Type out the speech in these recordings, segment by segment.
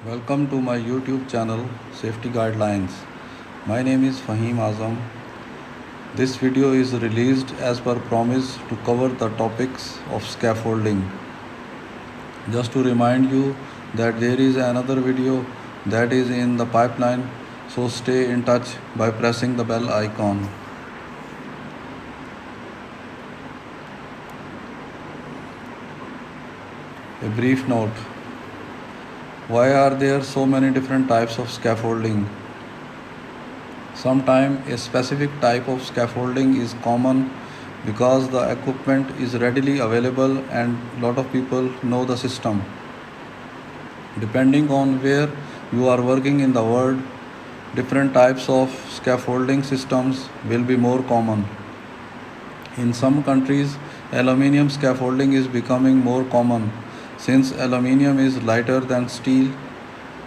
Welcome to my YouTube channel Safety Guidelines. My name is Fahim Azam. This video is released as per promise to cover the topics of scaffolding. Just to remind you that there is another video that is in the pipeline, so stay in touch by pressing the bell icon. A brief note. Why are there so many different types of scaffolding? Sometimes a specific type of scaffolding is common because the equipment is readily available and lot of people know the system. Depending on where you are working in the world, different types of scaffolding systems will be more common. In some countries, aluminium scaffolding is becoming more common since aluminium is lighter than steel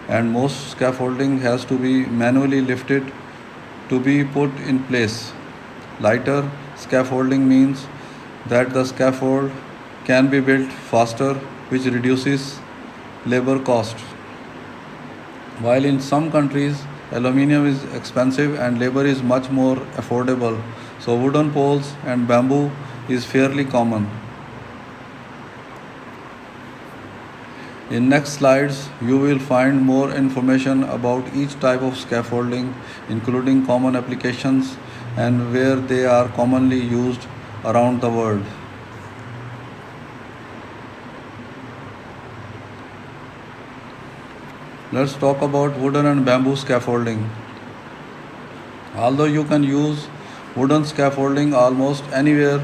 and most scaffolding has to be manually lifted to be put in place. Lighter scaffolding means that the scaffold can be built faster, which reduces labor cost. While in some countries, aluminium is expensive and labor is much more affordable, so wooden poles and bamboo is fairly common. In next slides, you will find more information about each type of scaffolding, including common applications and where they are commonly used around the world. Let's talk about wooden and bamboo scaffolding. Although you can use wooden scaffolding almost anywhere,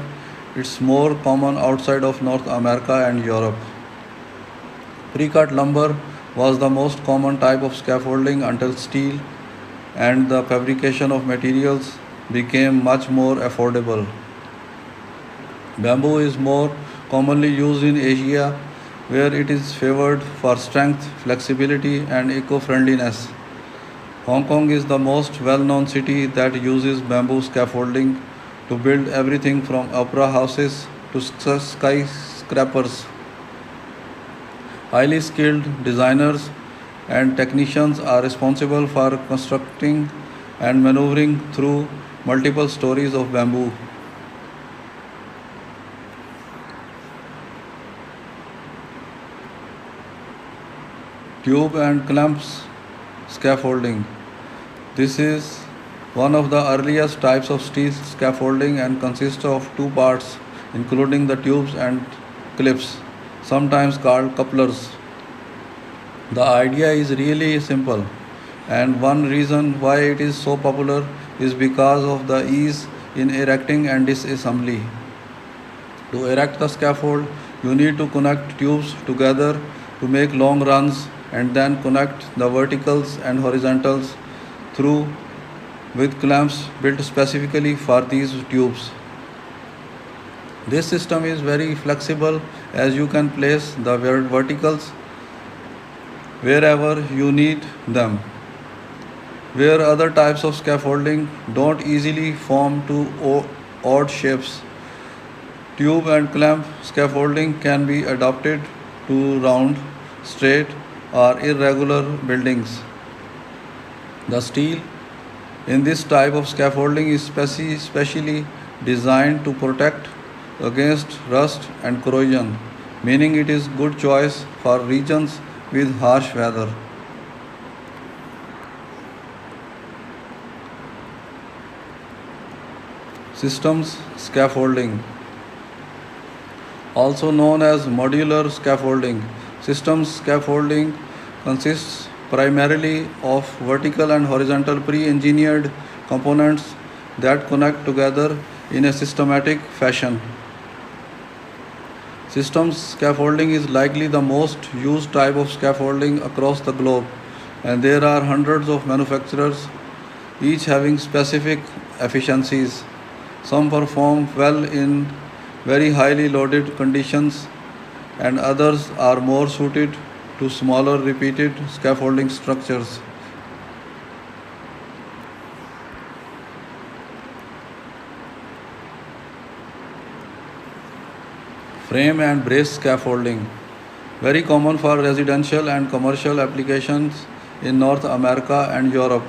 it's more common outside of North America and Europe. Pre-cut lumber was the most common type of scaffolding until steel and the fabrication of materials became much more affordable. Bamboo is more commonly used in Asia, where it is favored for strength, flexibility, and eco-friendliness. Hong Kong is the most well-known city that uses bamboo scaffolding to build everything from opera houses to skyscrapers. Highly skilled designers and technicians are responsible for constructing and maneuvering through multiple stories of bamboo. Tube and clamps scaffolding. This is one of the earliest types of steel scaffolding and consists of two parts, including the tubes and clips, sometimes called couplers. The idea is really simple, and one reason why it is so popular is because of the ease in erecting and disassembly. To erect the scaffold, you need to connect tubes together to make long runs and then connect the verticals and horizontals through with clamps built specifically for these tubes. This system is very flexible as you can place the verticals wherever you need them. Where other types of scaffolding don't easily form to odd shapes, tube and clamp scaffolding can be adapted to round, straight, or irregular buildings. The steel in this type of scaffolding is specially designed to protect against rust and corrosion, meaning it is good choice for regions with harsh weather. Systems scaffolding, also known as modular scaffolding. Systems scaffolding consists primarily of vertical and horizontal pre-engineered components that connect together in a systematic fashion. Systems scaffolding is likely the most used type of scaffolding across the globe, and there are hundreds of manufacturers, each having specific efficiencies. Some perform well in very highly loaded conditions, and others are more suited to smaller repeated scaffolding structures. Frame and brace scaffolding. very common for residential and commercial applications in North America and Europe.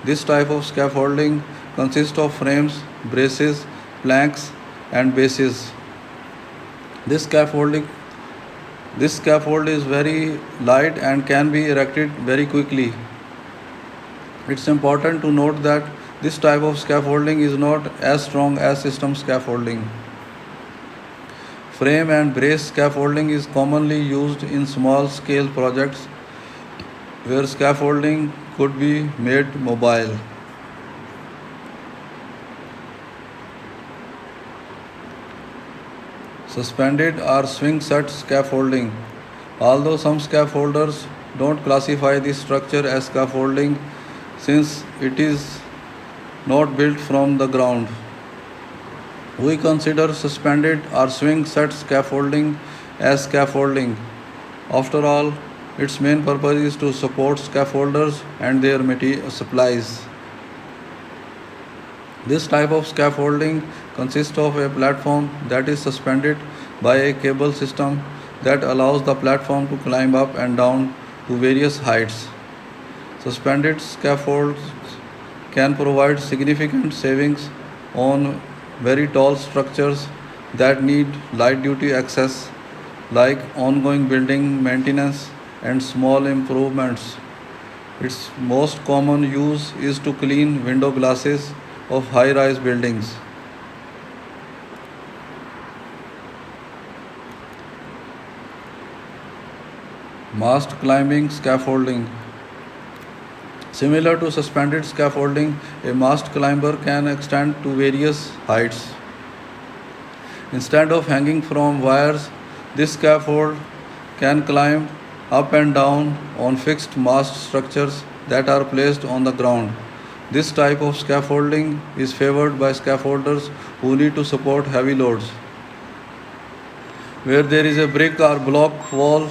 This type of scaffolding consists of frames, braces, planks, and bases. This scaffolding this scaffold is very light and can be erected very quickly. It's important to note that this type of scaffolding is not as strong as system scaffolding. Frame and brace scaffolding is commonly used in small scale projects where scaffolding could be made mobile. Suspended or swing set scaffolding. Although some scaffolders don't classify this structure as scaffolding since it is not built from the ground, we consider suspended or swing set scaffolding as scaffolding. After all, its main purpose is to support scaffolders and their supplies. This type of scaffolding consists of a platform that is suspended by a cable system that allows the platform to climb up and down to various heights. Suspended scaffolds can provide significant savings on very tall structures that need light duty access, like ongoing building maintenance and small improvements. Its most common use is to clean window glasses of high rise buildings. Mast climbing scaffolding. Similar to suspended scaffolding, a mast climber can extend to various heights. Instead of hanging from wires, this scaffold can climb up and down on fixed mast structures that are placed on the ground. This type of scaffolding is favored by scaffolders who need to support heavy loads. Where there is a brick or block wall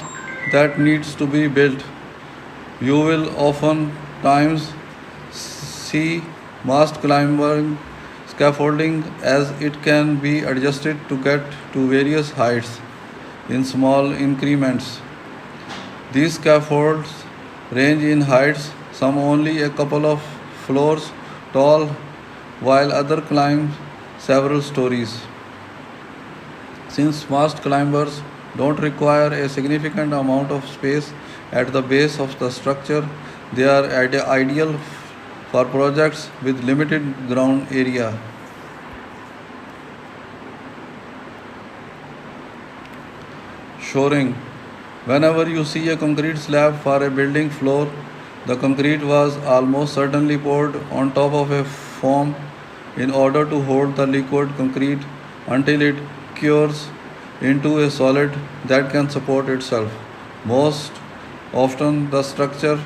that needs to be built, you will often times see mast climbing scaffolding as it can be adjusted to get to various heights in small increments. These scaffolds range in heights, some only a couple of floors tall, while others climb several stories. Since mast climbers don't require a significant amount of space at the base of the structure, they are ideal for projects with limited ground area. Shoring. Whenever you see a concrete slab for a building floor, the concrete was almost certainly poured on top of a foam in order to hold the liquid concrete until it cures into a solid that can support itself. Most often, the structure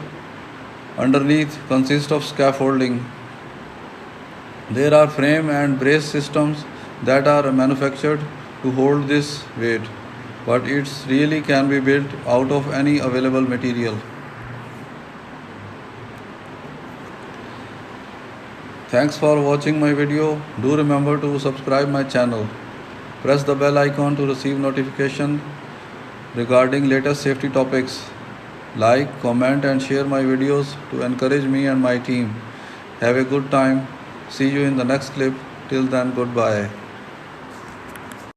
underneath consists of scaffolding. There are frame and brace systems that are manufactured to hold this weight, but it really can be built out of any available material. Thanks for watching my video. Do remember to subscribe my channel. Press the bell icon to receive notification regarding latest safety topics. Like, comment and share my videos to encourage me and my team. Have a good time. See you in the next clip. Till then, goodbye.